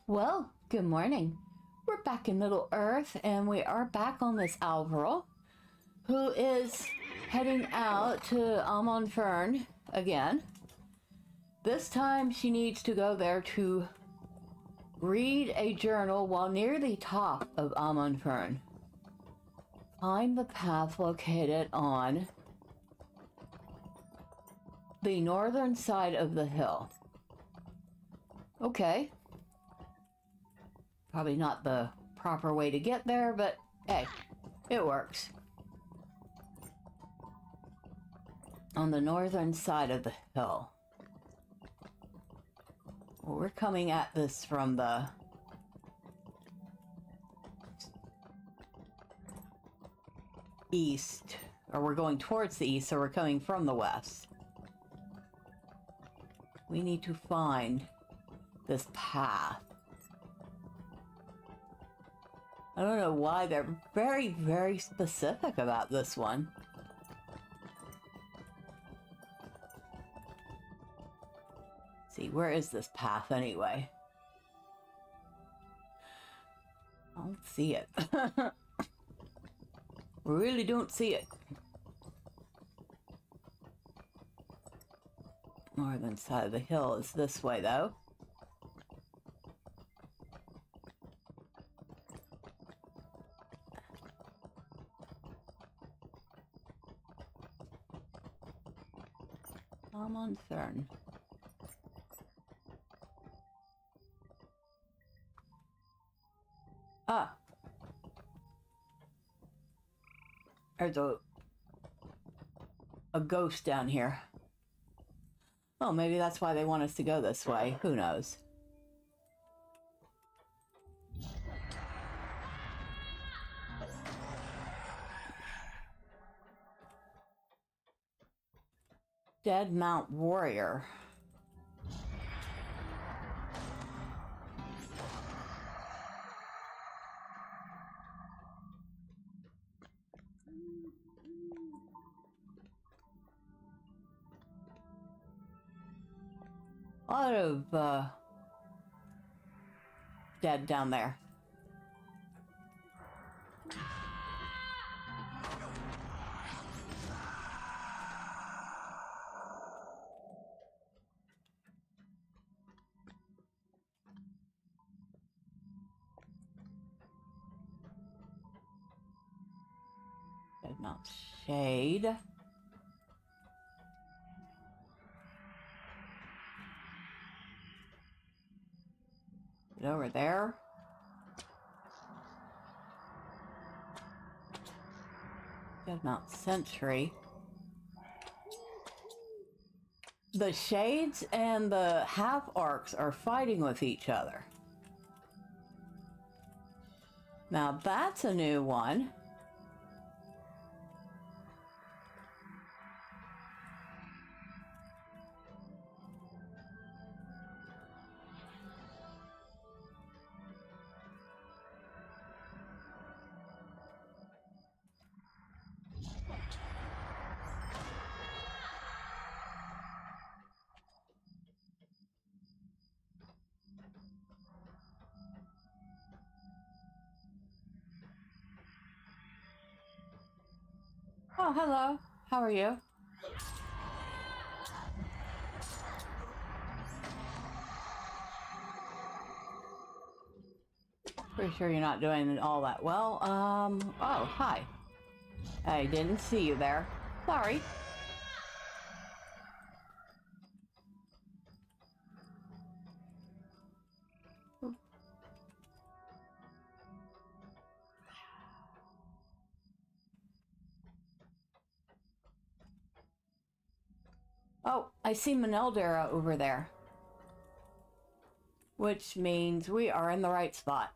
Well, good morning. We're back in Middle Earth, and we are back on this Alvaro, who is heading out to Amon Fern again. This time she needs to go there to read a journal while near the top of Amon Fern. Find the path located on the northern side of the hill. Okay. Probably not the proper way to get there, but hey, it works. On the northern side of the hill. Well, we're coming at this from the east, or we're going towards the east, so we're coming from the west. We need to find this path. I don't know why they're very, very specific about this one. Let's see, where is this path anyway? I don't see it. We really don't see it. Northern side of the hill is this way though. Amon Fern. Ah. There's a ghost down here. Oh, maybe that's why they want us to go this way. Who knows? Dead Mount Warrior. A lot of dead down there. Dead Mount Shade. Over there. Dead Mount Sentry. The Shades and the Half-Arcs are fighting with each other. Now that's a new one. Oh, hello. How are you? Pretty sure you're not doing all that well. Oh, hi. I didn't see you there. Sorry. Oh, I see Maneldera over there. Which means we are in the right spot.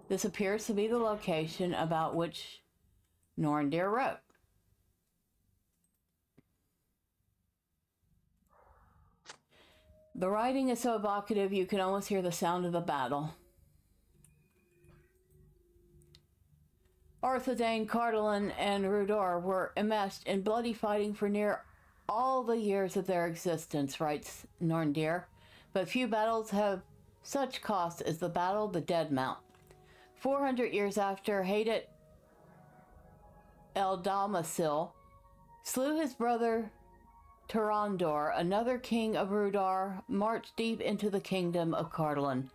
This appears to be the location about which Narndir wrote. The writing is so evocative you can almost hear the sound of the battle. Arthedain, Cardolan, and Rudor were enmeshed in bloody fighting for near all the years of their existence, writes Narndir, but few battles have such cost as the Battle of the Dead Mount. 400 years after Hadit Eldalmasil slew his brother Narndir, another king of Rudar marched deep into the kingdom of Cardolan.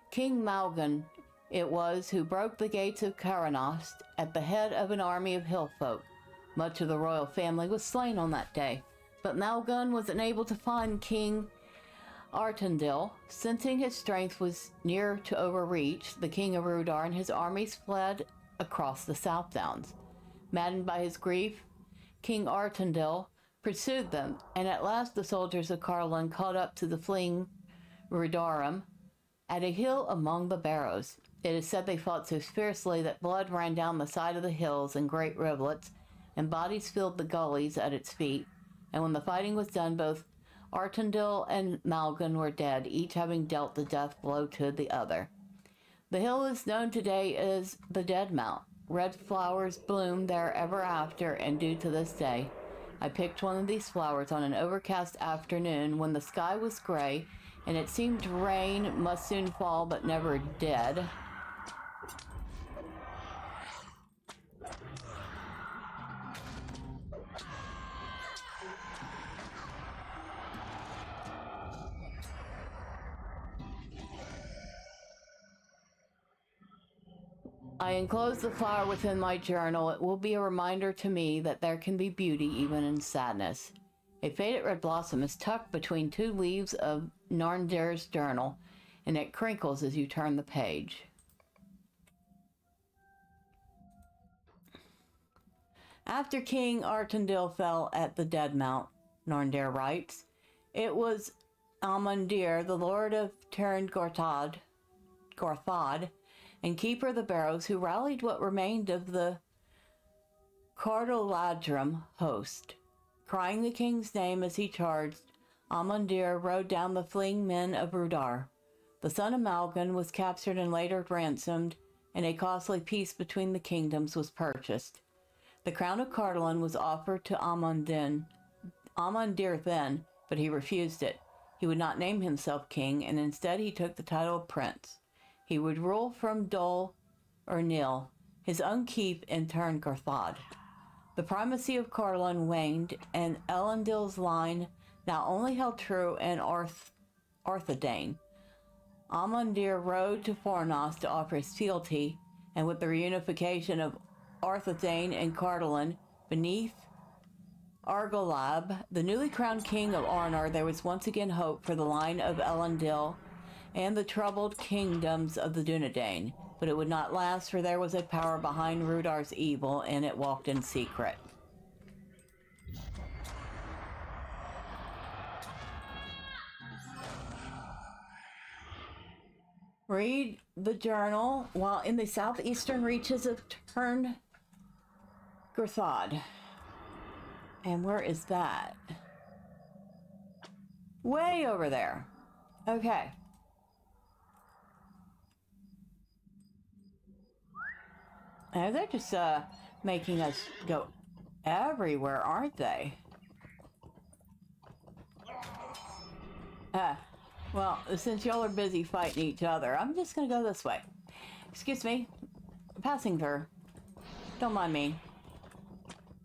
King Malgan it was who broke the gates of Caranost at the head of an army of hillfolk. Much of the royal family was slain on that day, but Malgan was unable to find King Artendil. Sensing his strength was near to overreach, the king of Rudar and his armies fled across the South Downs. Maddened by his grief, King Artendil pursued them, and at last the soldiers of Cardolan caught up to the fleeing Rudarum at a hill among the barrows. It is said they fought so fiercely that blood ran down the side of the hills in great rivulets, and bodies filled the gullies at its feet. And when the fighting was done, both Artendil and Malgan were dead, each having dealt the death blow to the other. The hill is known today as the Dead Mount. Red flowers bloom there ever after and do to this day. I picked one of these flowers on an overcast afternoon when the sky was gray and it seemed rain must soon fall but never did. I enclose the flower within my journal. It will be a reminder to me that there can be beauty even in sadness. A faded red blossom is tucked between two leaves of Narndir's journal, and it crinkles as you turn the page. After King Artendil fell at the Dead Mount, Narndir writes, it was Narndir, the lord of Tern Gorthad, and keeper of the barrows, who rallied what remained of the Cardoladrum host. Crying the king's name as he charged, Amandir rode down the fleeing men of Rudar. The son of Malgan was captured and later ransomed, and a costly peace between the kingdoms was purchased. The crown of Cardolan was offered to Amandir then, but he refused it. He would not name himself king, and instead he took the title of prince. He would rule from Dol or Nil, his own keep in Tern Gorthad. The primacy of Cardolan waned, and Elendil's line now only held true in Arthedain. Amandir rode to Fornos to offer his fealty, and with the reunification of Arthedain and Cardolan beneath Argolab, the newly crowned king of Arnor, there was once again hope for the line of Elendil and the troubled kingdoms of the Dunedain, but it would not last, for there was a power behind Rudar's evil, and it walked in secret. Read the journal while in the southeastern reaches of Tern Gorthad. And where is that? Way over there. Okay. And they're just making us go everywhere, aren't they? Well, since y'all are busy fighting each other, I'm just gonna go this way. Excuse me. Passing through. Don't mind me.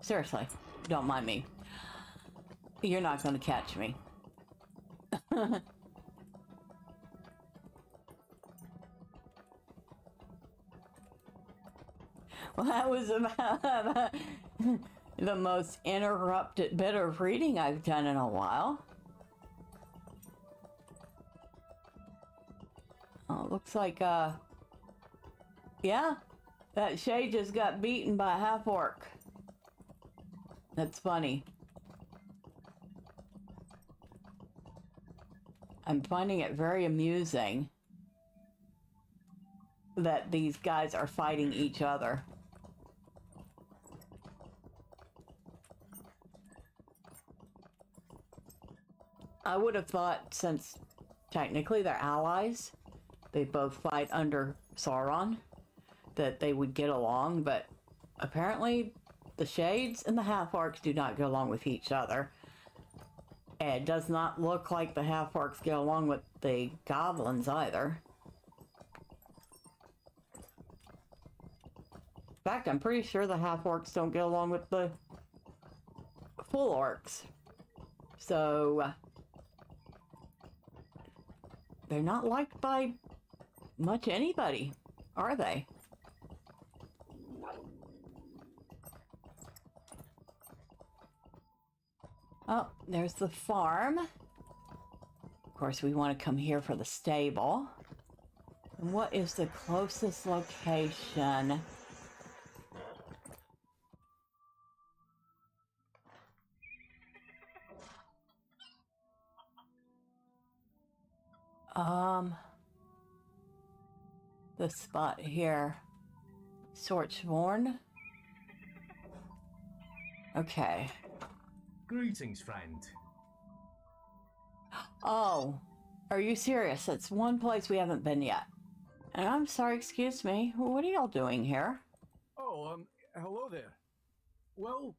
Seriously, don't mind me. You're not gonna catch me. Well, that was about the most interrupted bit of reading I've done in a while. Oh, looks like, yeah, that shade just got beaten by a half-orc. That's funny. I'm finding it very amusing that these guys are fighting each other. I would have thought, since technically they're allies, they both fight under Sauron, that they would get along, but apparently the Shades and the Half-Orcs do not get along with each other. It does not look like the half-orcs get along with the goblins either. In fact, I'm pretty sure the half-orcs don't get along with the full orcs. So, they're not liked by much anybody, are they? Oh, there's the farm. Of course, we want to come here for the stable. And what is the closest location? The spot here. Sortsvorn. Okay. Greetings, friend. Oh, are you serious? It's one place we haven't been yet. And I'm sorry, excuse me. What are y'all doing here? Oh, hello there. Well,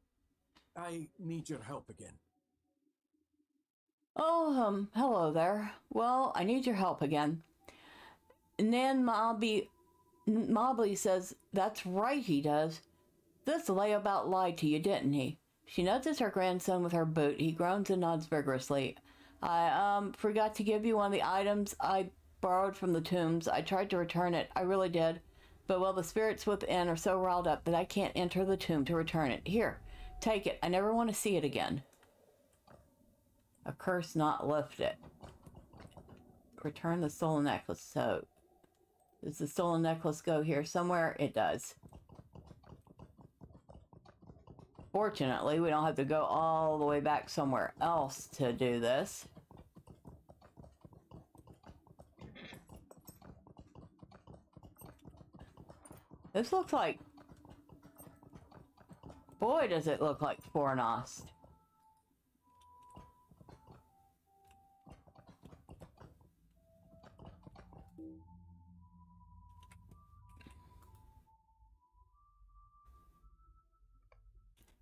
I need your help again. Oh, hello there. Well, I need your help again. Nan Mobley says, that's right, he does. This layabout lied to you, didn't he? She nudges her grandson with her boot. He groans and nods vigorously. I, forgot to give you one of the items I borrowed from the tombs. I tried to return it. I really did. But, well, the spirits within are so riled up that I can't enter the tomb to return it. Here, take it. I never want to see it again. A curse not lifted. Return the stolen necklace. So, does the stolen necklace go here somewhere? It does. Fortunately, we don't have to go all the way back somewhere else to do this. This looks like... Boy, does it look like Fornost.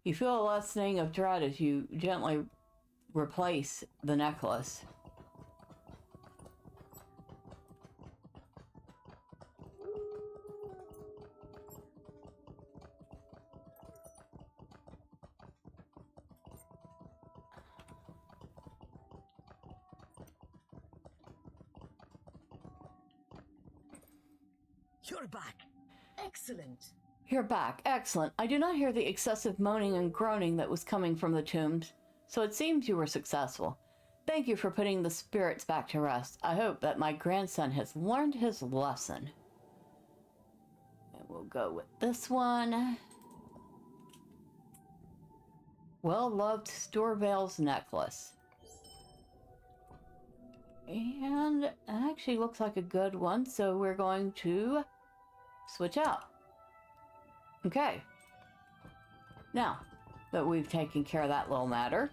You feel a lessening of dread as you gently replace the necklace. You're back. Excellent. You're back. Excellent. I do not hear the excessive moaning and groaning that was coming from the tombs, so it seems you were successful. Thank you for putting the spirits back to rest. I hope that my grandson has learned his lesson. And we'll go with this one. Well-loved Storvale's necklace. And it actually looks like a good one, so we're going to switch out. Okay. Now that we've taken care of that little matter,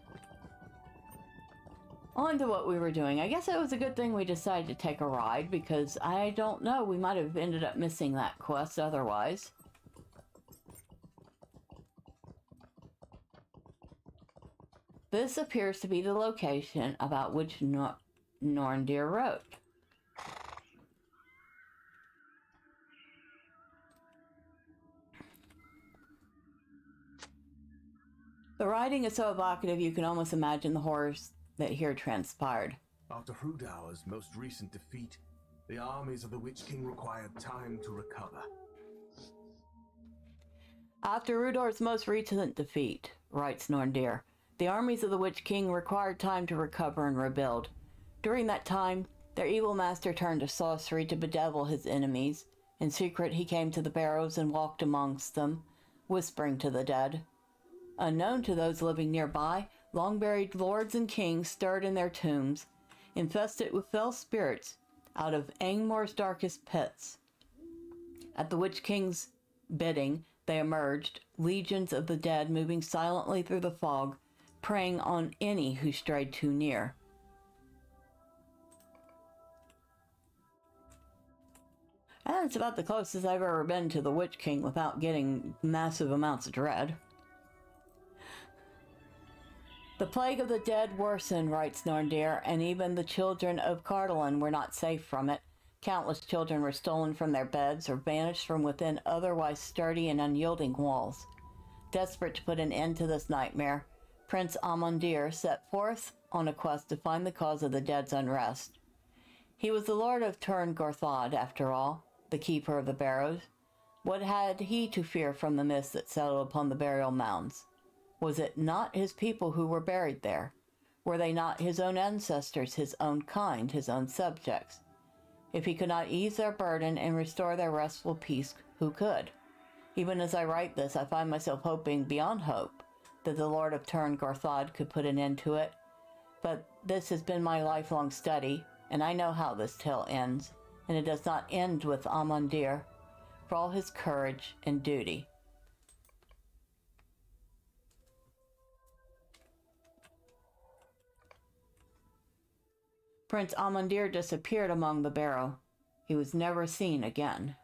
on to what we were doing. I guess it was a good thing we decided to take a ride, because I don't know, we might have ended up missing that quest otherwise. This appears to be the location about which Narndir wrote. The writing is so evocative you can almost imagine the horrors that here transpired. After Hrudau's most recent defeat, the armies of the Witch King required time to recover. After Rudor's most recent defeat, writes Narndir, the armies of the Witch King required time to recover and rebuild. During that time, their evil master turned to sorcery to bedevil his enemies. In secret, he came to the barrows and walked amongst them, whispering to the dead. Unknown to those living nearby, long-buried lords and kings stirred in their tombs, infested with fell spirits out of Angmar's darkest pits. At the Witch King's bidding, they emerged, legions of the dead moving silently through the fog, preying on any who strayed too near. And it's about the closest I've ever been to the Witch King without getting massive amounts of dread. The plague of the dead worsened, writes Narndir, and even the children of Cardolan were not safe from it. Countless children were stolen from their beds or vanished from within otherwise sturdy and unyielding walls. Desperate to put an end to this nightmare, Prince Amandir set forth on a quest to find the cause of the dead's unrest. He was the lord of Turn Gorthad, after all, the keeper of the barrows. What had he to fear from the mist that settled upon the burial mounds? Was it not his people who were buried there? Were they not his own ancestors, his own kind, his own subjects? If he could not ease their burden and restore their restful peace, who could? Even as I write this, I find myself hoping beyond hope that the Lord of Turn Gorthad could put an end to it. But this has been my lifelong study, and I know how this tale ends, and it does not end with Amandir, for all his courage and duty. Prince Amandir disappeared among the barrow. He was never seen again.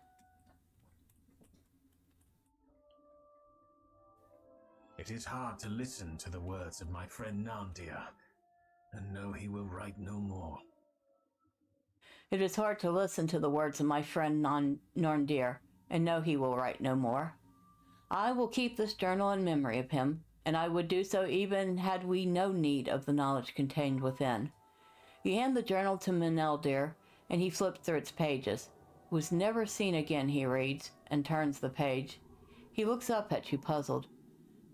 It is hard to listen to the words of my friend Narndir, and know he will write no more. It is hard to listen to the words of my friend Narndir, and know he will write no more. I will keep this journal in memory of him, and I would do so even had we no need of the knowledge contained within. You hand the journal to Meneldir, and he flips through its pages. Was never seen again, he reads, and turns the page. He looks up at you, puzzled.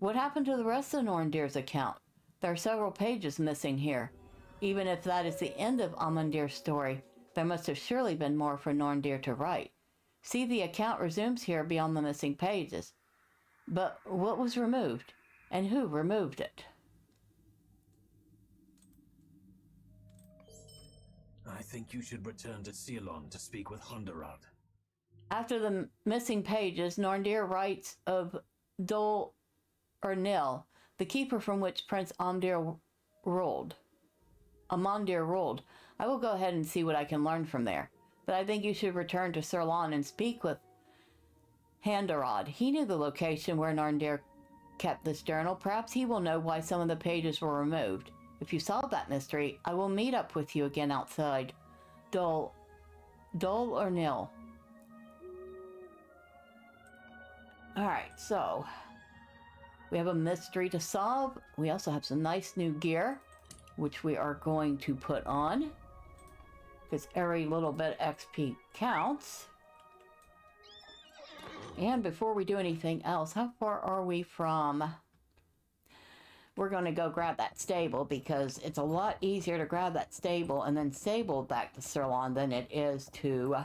What happened to the rest of Narndir's account? There are several pages missing here. Even if that is the end of Amandir's story, there must have surely been more for Narndir to write. See, the account resumes here beyond the missing pages. But what was removed? And who removed it? I think you should return to Ceylon to speak with Hondarad. After the missing pages, Narndir writes of Dol Ernil, the keeper from which Prince Amandir ruled. I will go ahead and see what I can learn from there. But I think you should return to Ceylon and speak with Hondarad. He knew the location where Narndir kept this journal. Perhaps he will know why some of the pages were removed. If you solve that mystery, I will meet up with you again outside Dol Ernil. Alright, so we have a mystery to solve. We also have some nice new gear, which we are going to put on, because every little bit of XP counts. And before we do anything else, how far are we from... We're going to go grab that stable, because it's a lot easier to grab that stable and then stable back to Ceylon than it is to...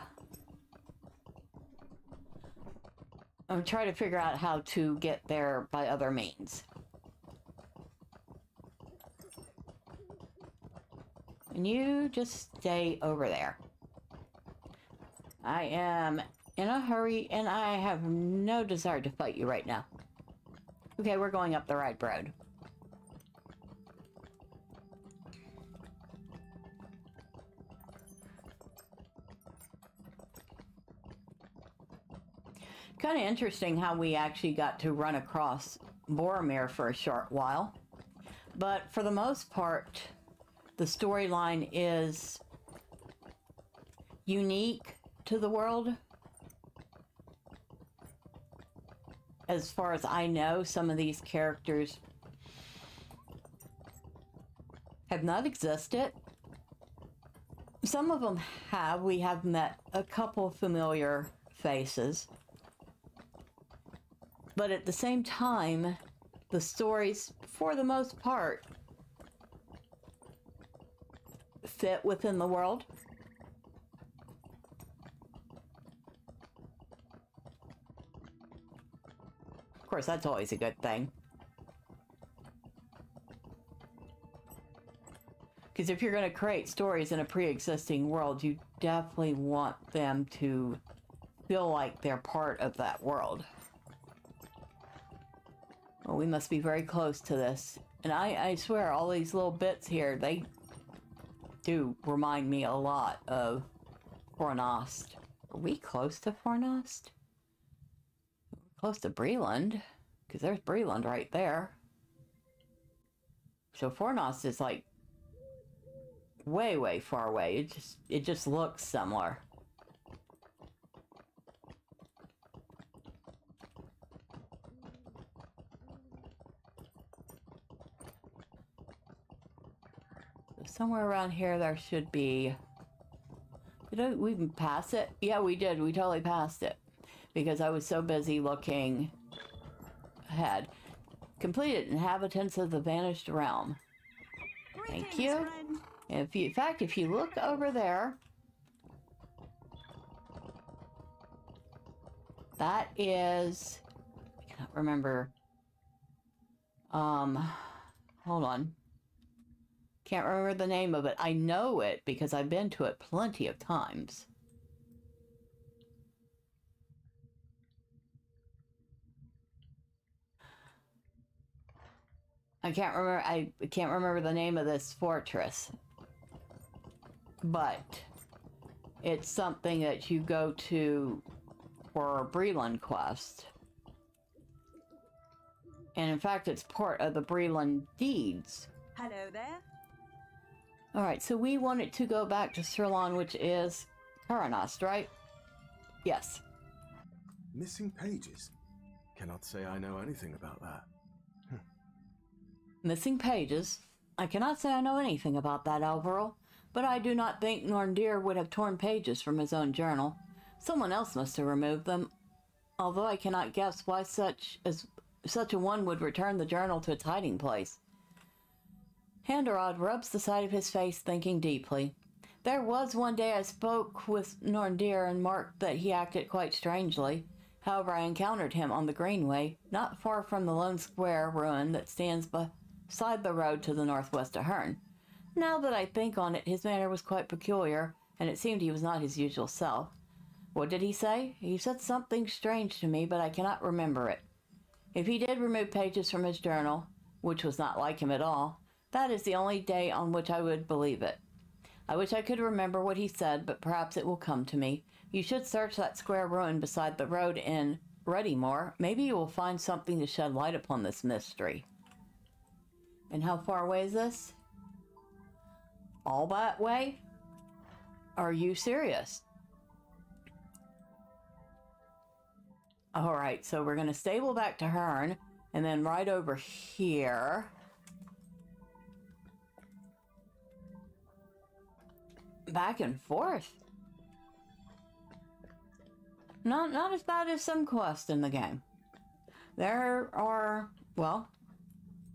I'm trying to figure out how to get there by other means. And you just stay over there. I am in a hurry, and I have no desire to fight you right now. Okay, we're going up the right road. Kind of interesting how we actually got to run across Boromir for a short while. But for the most part, the storyline is unique to the world. As far as I know, some of these characters have not existed. Some of them have. We have met a couple familiar faces. But at the same time, the stories, for the most part, fit within the world. Of course, that's always a good thing. Because if you're going to create stories in a pre-existing world, you definitely want them to feel like they're part of that world. Well, we must be very close to this. And I swear, all these little bits here, they do remind me a lot of Fornost. Are we close to Fornost? Close to Breland, because there's Breland right there. So Fornost is like way, way far away. It just looks similar. Somewhere around here there should be... Did we pass it? Yeah, we did. We totally passed it. Because I was so busy looking ahead. Completed Inhabitants of the Vanished Realm. Thank you. In fact, if you look over there, that is... I can't remember. Hold on. Can't remember the name of it. I know it because I've been to it plenty of times. I can't remember the name of this fortress. But it's something that you go to for a Breland quest. And in fact, it's part of the Breland deeds. Hello there. Alright, so we wanted to go back to Sirlon, which is Karanost, right? Yes. Missing pages? Cannot say I know anything about that. Missing pages? I cannot say I know anything about that, Alvaro, but I do not think Narndir would have torn pages from his own journal. Someone else must have removed them, although I cannot guess why such a one would return the journal to its hiding place. Handarod rubs the side of his face, thinking deeply. There was one day I spoke with Narndir and marked that he acted quite strangely. However, I encountered him on the Greenway, not far from the lone square ruin that stands beside the road to the northwest of Herne. Now that I think on it, his manner was quite peculiar, and it seemed he was not his usual self. What did he say? He said something strange to me, but I cannot remember it. If he did remove pages from his journal, which was not like him at all, that is the only day on which I would believe it. I wish I could remember what he said, but perhaps it will come to me. You should search that square ruin beside the road in Reddymore. Maybe you will find something to shed light upon this mystery. And how far away is this? All that way? Are you serious? Alright, so we're going to stable back to Herne, and then right over here... Back and forth. Not as bad as some quests in the game. There are, well,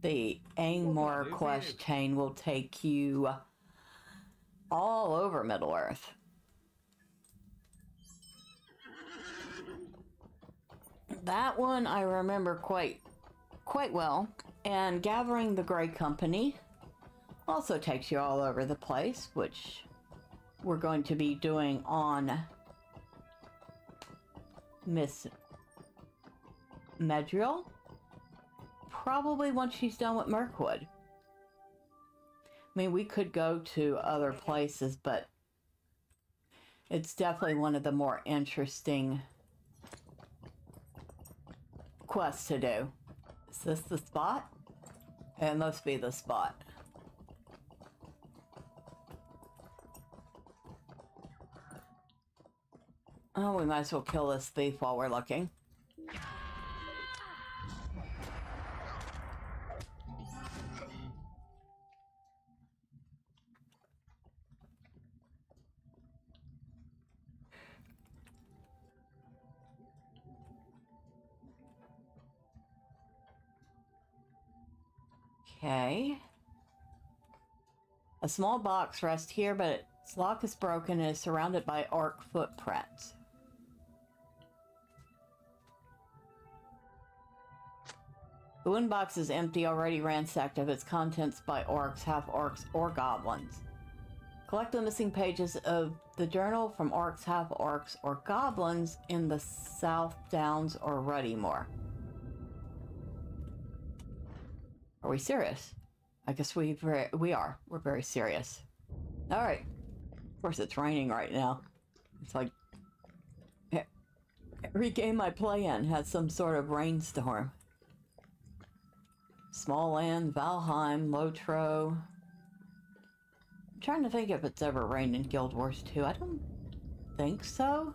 the Angmor quest chain will take you all over Middle-earth. That one I remember quite well. And Gathering the Grey Company also takes you all over the place, which we're going to be doing on Miss Medriel. Probably once she's done with Mirkwood. I mean, we could go to other places, but it's definitely one of the more interesting quests to do. Is this the spot? It must be the spot. Oh, we might as well kill this thief while we're looking. Okay. A small box rests here, but its lock is broken and is surrounded by orc footprints. The wooden box is empty, already ransacked of its contents by orcs, half-orcs, or goblins. Collect the missing pages of the journal from orcs, half-orcs, or goblins in the South Downs or Ruddymore. Are we serious? I guess we are. We're very serious. Alright. Of course it's raining right now. It's like... every game I play in has some sort of rainstorm. Small Land, Valheim, Lotro. I'm trying to think if it's ever rained in Guild Wars 2. I don't think so.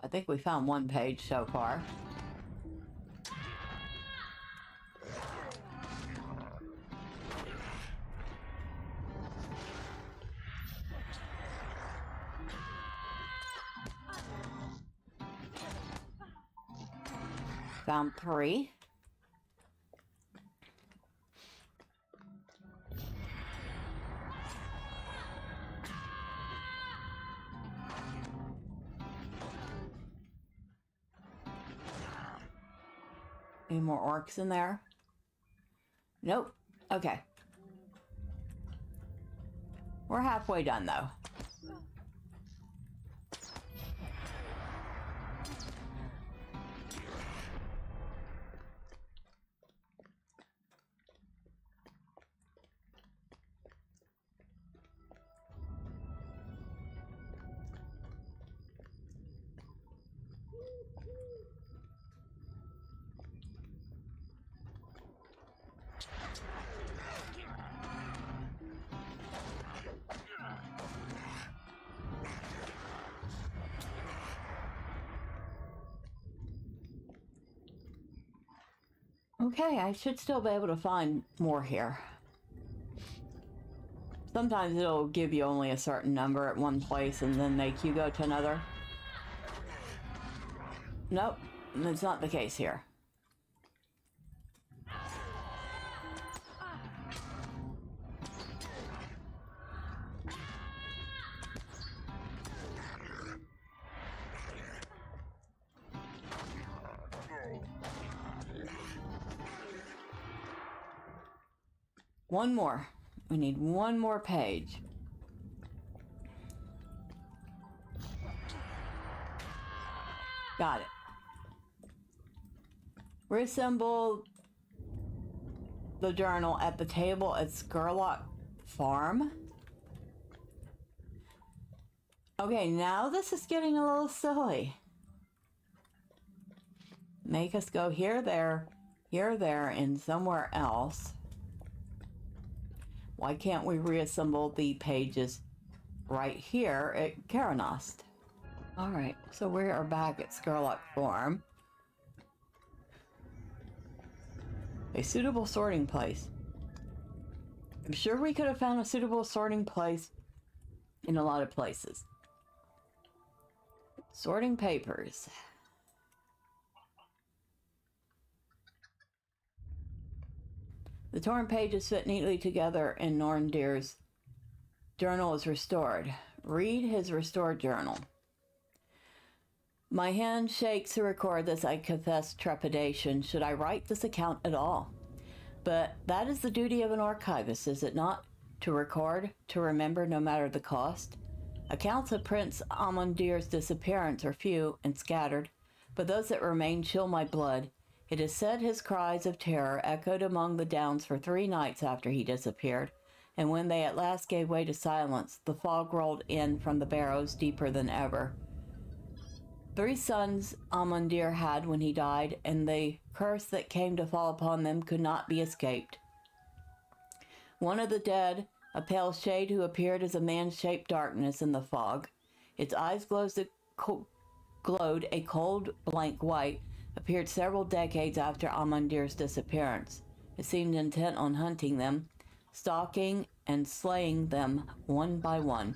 I think we found one page so far. Found 3. Any more orcs in there? Nope. Okay. We're halfway done though. Okay, I should still be able to find more here. Sometimes it'll give you only a certain number at one place and then make you go to another. Nope, that's not the case here. One more. We need one more page. Got it. Reassemble the journal at the table at Skurlock Farm. Okay, now this is getting a little silly. Make us go here, there, and somewhere else. Why can't we reassemble the pages right here at Karanost? Alright, so we are back at Skurlock Farm. A suitable sorting place. I'm sure we could have found a suitable sorting place in a lot of places. Sorting papers. The torn pages fit neatly together and Narndir's journal is restored. Read his restored journal. My hand shakes to record this. I confess trepidation. Should I write this account at all? But that is the duty of an archivist, is it not? To record, to remember no matter the cost. Accounts of Prince Amandir's disappearance are few and scattered, but those that remain chill my blood. It is said his cries of terror echoed among the downs for 3 nights after he disappeared, and when they at last gave way to silence, the fog rolled in from the barrows deeper than ever. 3 sons Amandir had when he died, and the curse that came to fall upon them could not be escaped. One of the dead, a pale shade who appeared as a man-shaped darkness in the fog. Its eyes glowed a cold, blank white, appeared several decades after Amandir's disappearance. It seemed intent on hunting them, stalking and slaying them one by one.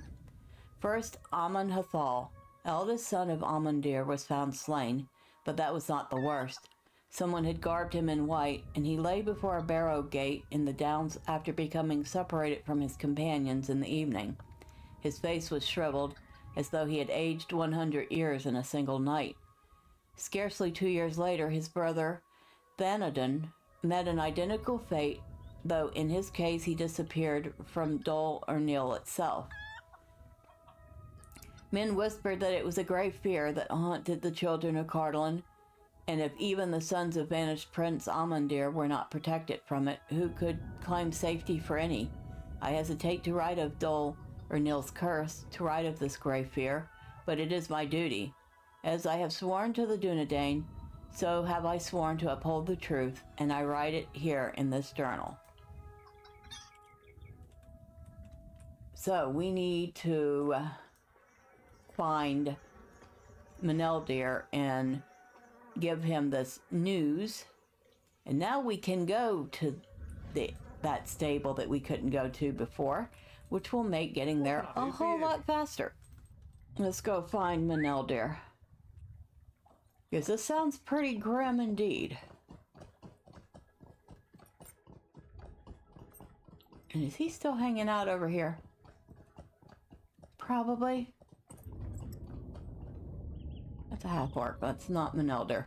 First, Aman Hathal, eldest son of Amandir, was found slain, but that was not the worst. Someone had garbed him in white, and he lay before a barrow gate in the downs after becoming separated from his companions in the evening. His face was shriveled, as though he had aged 100 years in a single night. Scarcely 2 years later, his brother, Thanodon, met an identical fate, though in his case he disappeared from Dol Urnil itself. Men whispered that it was a grave fear that haunted the children of Cardolan, and if even the sons of vanished Prince Amandir were not protected from it, who could claim safety for any? I hesitate to write of Dol or Nil's curse, to write of this grave fear, but it is my duty. As I have sworn to the Dunedain, so have I sworn to uphold the truth, and I write it here in this journal. So we need to find Narndir and give him this news, and now we can go to that stable that we couldn't go to before, which will make getting there a whole lot faster. Let's go find Narndir, because this sounds pretty grim indeed. And is he still hanging out over here? Probably. That's a half-orc. That's not Narndir.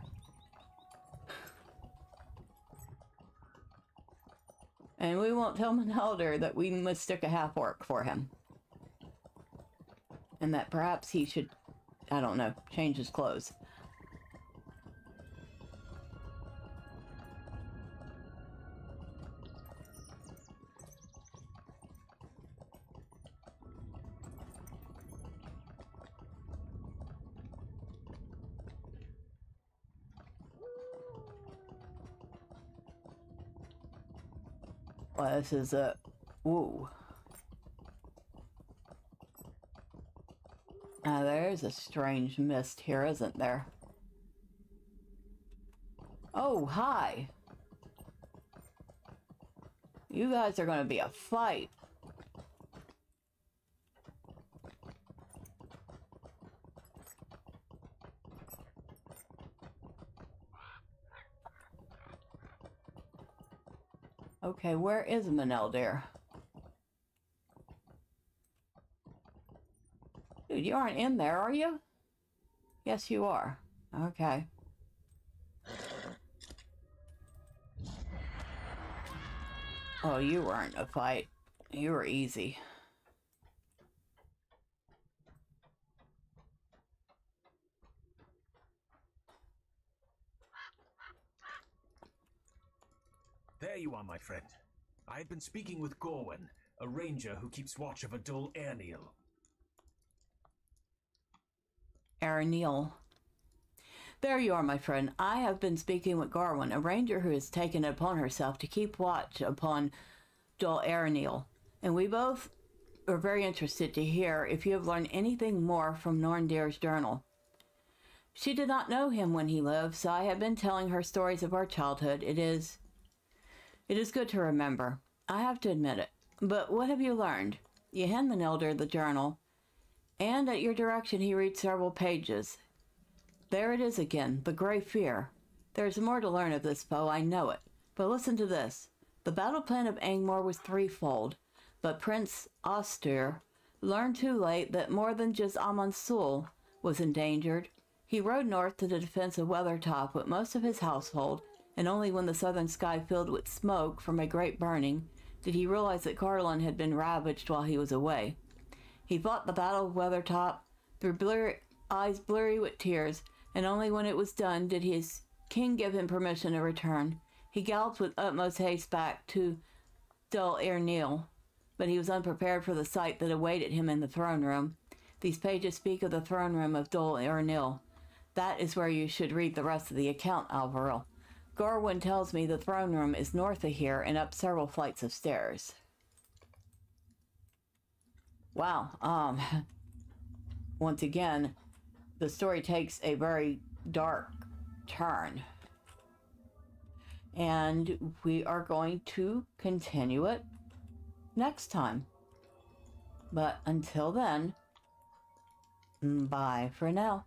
And we won't tell Narndir that we mistook a half-orc for him. And that perhaps he should, I don't know, change his clothes. Well, this is a... Woo. Now, there's a strange mist here, isn't there? Oh, hi. You guys are going to be a fight. Okay, where is Narndir? Dude, you aren't in there, are you? Yes, you are. Okay. Oh, you weren't a fight. You were easy. There you are, my friend. I have been speaking with Gorwin, a ranger who keeps watch over Dol Erniel. Erniel. There you are, my friend. I have been speaking with Gorwin, a ranger who has taken it upon herself to keep watch upon Dol Erniel, and we both are very interested to hear if you have learned anything more from Narndir's journal. She did not know him when he lived, so I have been telling her stories of our childhood. It is good to remember. I have to admit it. But what have you learned? You hand Narndir the journal, and at your direction he reads several pages. There it is again, the grave fear. There is more to learn of this foe, I know it. But listen to this. The battle plan of Angmar was threefold, but Prince Ostir learned too late that more than just Amansul was endangered. He rode north to the defense of Weathertop with most of his household, and only when the southern sky filled with smoke from a great burning did he realize that Cardolan had been ravaged while he was away. He fought the battle of Weathertop through eyes blurry with tears, and only when it was done did his king give him permission to return. He galloped with utmost haste back to Dol Erniel, but he was unprepared for the sight that awaited him in the throne room. These pages speak of the throne room of Dol Erniel. That is where you should read the rest of the account, Alvaro. Gorwin tells me the throne room is north of here and up several flights of stairs. Wow, once again, the story takes a very dark turn. And we are going to continue it next time. But until then, bye for now.